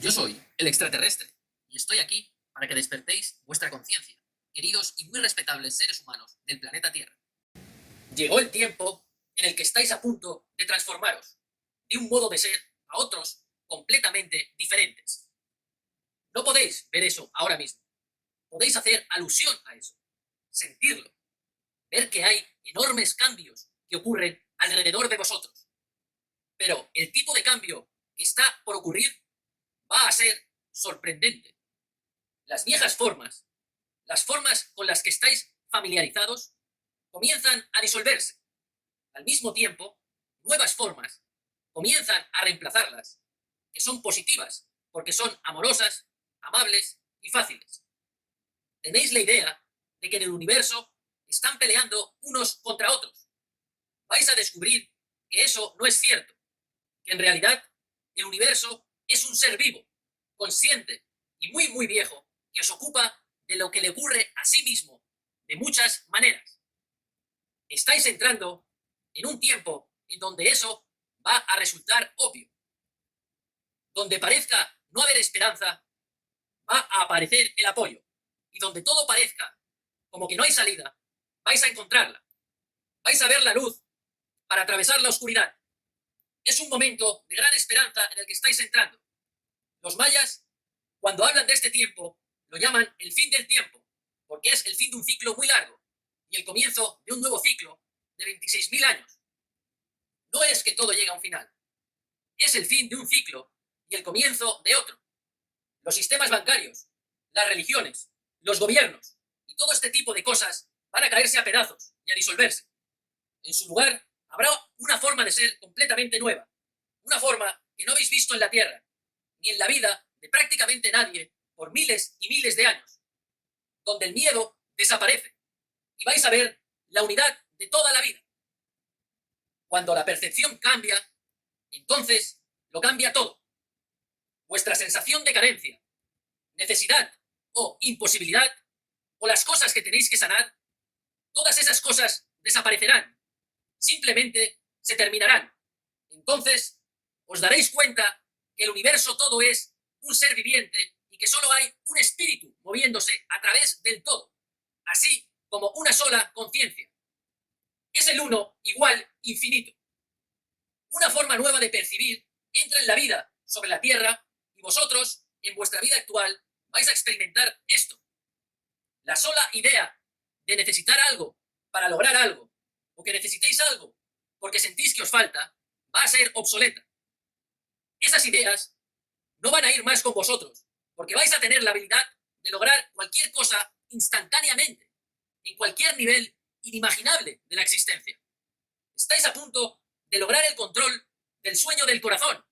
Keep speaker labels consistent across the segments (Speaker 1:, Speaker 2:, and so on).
Speaker 1: Yo soy el extraterrestre y estoy aquí para que despertéis vuestra conciencia, queridos y muy respetables seres humanos del planeta Tierra. Llegó el tiempo en el que estáis a punto de transformaros de un modo de ser a otros completamente diferentes. No podéis ver eso ahora mismo. Podéis hacer alusión a eso, sentirlo, ver que hay enormes cambios que ocurren alrededor de vosotros. Pero el tipo de cambio que está por ocurrir va a ser sorprendente. Las viejas formas, las formas con las que estáis familiarizados, comienzan a disolverse. Al mismo tiempo, nuevas formas comienzan a reemplazarlas, que son positivas, porque son amorosas, amables y fáciles. Tenéis la idea de que en el universo están peleando unos contra otros. Vais a descubrir que eso no es cierto, que en realidad el universo es un ser vivo, consciente y muy, muy viejo, que os ocupa de lo que le ocurre a sí mismo de muchas maneras. Estáis entrando en un tiempo en donde eso va a resultar obvio. Donde parezca no haber esperanza, va a aparecer el apoyo. Y donde todo parezca como que no hay salida, vais a encontrarla. Vais a ver la luz para atravesar la oscuridad. Es un momento de gran esperanza en el que estáis entrando. Los mayas, cuando hablan de este tiempo, lo llaman el fin del tiempo, porque es el fin de un ciclo muy largo y el comienzo de un nuevo ciclo de 26.000 años. No es que todo llegue a un final, es el fin de un ciclo y el comienzo de otro. Los sistemas bancarios, las religiones, los gobiernos y todo este tipo de cosas van a caerse a pedazos y a disolverse. En su lugar, habrá una forma de ser completamente nueva, una forma que no habéis visto en la Tierra, ni en la vida de prácticamente nadie por miles y miles de años, donde el miedo desaparece y vais a ver la unidad de toda la vida. Cuando la percepción cambia, entonces lo cambia todo. Vuestra sensación de carencia, necesidad o imposibilidad, o las cosas que tenéis que sanar, todas esas cosas desaparecerán. Simplemente se terminarán. Entonces os daréis cuenta que el universo todo es un ser viviente y que solo hay un espíritu moviéndose a través del todo, así como una sola conciencia. Es el uno igual infinito. Una forma nueva de percibir entra en la vida sobre la Tierra y vosotros, en vuestra vida actual, vais a experimentar esto. La sola idea de necesitar algo para lograr algo, o que necesitéis algo porque sentís que os falta, va a ser obsoleta. Esas ideas no van a ir más con vosotros, porque vais a tener la habilidad de lograr cualquier cosa instantáneamente, en cualquier nivel inimaginable de la existencia. Estáis a punto de lograr el control del sueño del corazón,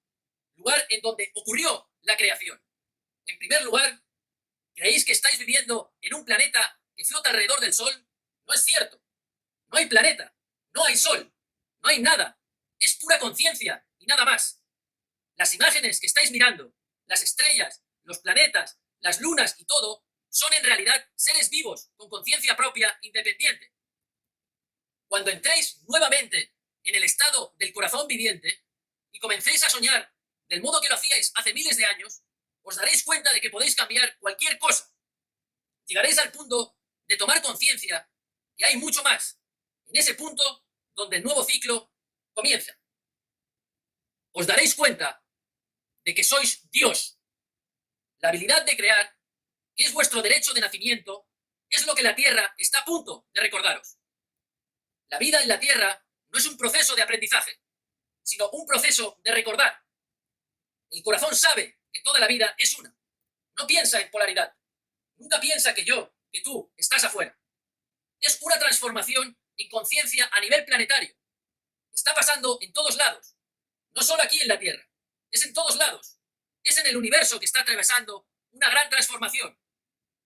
Speaker 1: lugar en donde ocurrió la creación. En primer lugar, ¿creéis que estáis viviendo en un planeta que flota alrededor del Sol? No es cierto. No hay planeta, no hay Sol, no hay nada. Es pura conciencia y nada más. Las imágenes que estáis mirando, las estrellas, los planetas, las lunas y todo, son en realidad seres vivos con conciencia propia independiente. Cuando entréis nuevamente en el estado del corazón viviente y comencéis a soñar del modo que lo hacíais hace miles de años, os daréis cuenta de que podéis cambiar cualquier cosa. Llegaréis al punto de tomar conciencia que hay mucho más, en ese punto donde el nuevo ciclo comienza. Os daréis cuenta de que sois Dios. La habilidad de crear, que es vuestro derecho de nacimiento, es lo que la Tierra está a punto de recordaros. La vida en la Tierra no es un proceso de aprendizaje, sino un proceso de recordar. El corazón sabe que toda la vida es una. No piensa en polaridad. Nunca piensa que yo, que tú, estás afuera. Es una transformación en conciencia a nivel planetario. Está pasando en todos lados. No solo aquí en la Tierra. Es en todos lados. Es en el universo que está atravesando una gran transformación.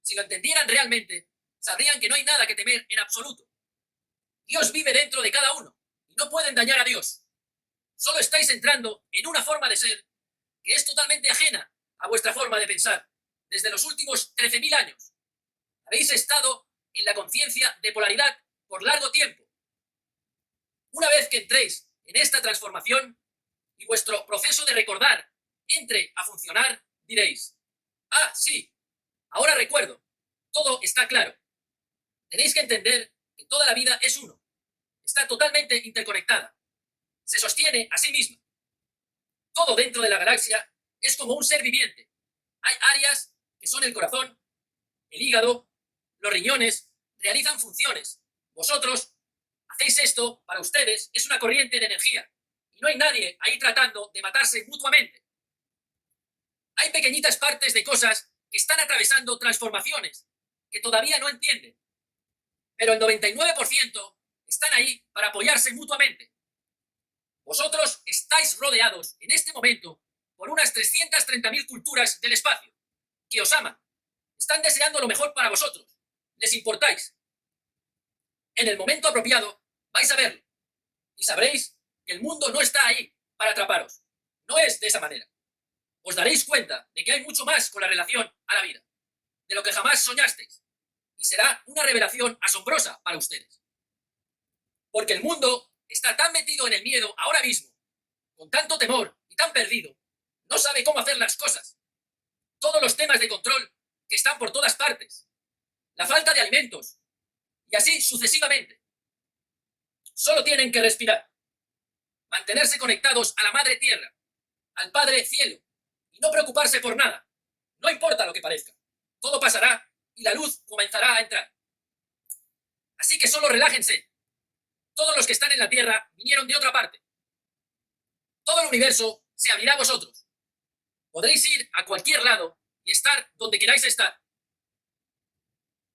Speaker 1: Si lo entendieran realmente, sabrían que no hay nada que temer en absoluto. Dios vive dentro de cada uno y no pueden dañar a Dios. Solo estáis entrando en una forma de ser que es totalmente ajena a vuestra forma de pensar desde los últimos 13.000 años. Habéis estado en la conciencia de polaridad por largo tiempo. Una vez que entréis en esta transformación y vuestro proceso de recordar entre a funcionar, Diréis, ah, sí, ahora recuerdo, todo está claro. Tenéis que entender que toda la vida es uno, está totalmente interconectada, se sostiene a sí misma. Todo dentro de la galaxia es como un ser viviente. Hay áreas que son el corazón, el hígado, los riñones, realizan funciones. Vosotros hacéis esto para ustedes, es una corriente de energía. Y no hay nadie ahí tratando de matarse mutuamente. Hay pequeñitas partes de cosas que están atravesando transformaciones que todavía no entienden. Pero el 99% están ahí para apoyarse mutuamente. Vosotros estáis rodeados en este momento por unas 330.000 culturas del espacio que os aman. Están deseando lo mejor para vosotros. Les importáis. En el momento apropiado vais a verlo y sabréis que el mundo no está ahí para atraparos. No es de esa manera. Os daréis cuenta de que hay mucho más con la relación a la vida, de lo que jamás soñasteis. Y será una revelación asombrosa para ustedes. Porque el mundo está tan metido en el miedo ahora mismo, con tanto temor y tan perdido, no sabe cómo hacer las cosas. Todos los temas de control que están por todas partes, la falta de alimentos, y así sucesivamente. Solo tienen que respirar, mantenerse conectados a la Madre Tierra, al Padre Cielo, y no preocuparse por nada. No importa lo que parezca. Todo pasará y la luz comenzará a entrar. Así que solo relájense. Todos los que están en la Tierra vinieron de otra parte. Todo el universo se abrirá a vosotros. Podréis ir a cualquier lado y estar donde queráis estar.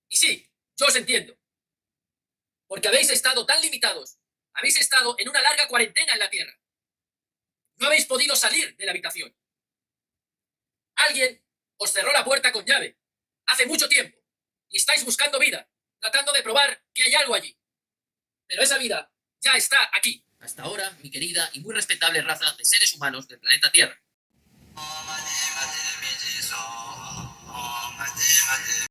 Speaker 1: Y sí, yo os entiendo. Porque habéis estado tan limitados. Habéis estado en una larga cuarentena en la Tierra. No habéis podido salir de la habitación. Alguien os cerró la puerta con llave hace mucho tiempo y estáis buscando vida, tratando de probar que hay algo allí. Pero esa vida ya está aquí. Hasta ahora, mi querida y muy respetable raza de seres humanos del planeta Tierra.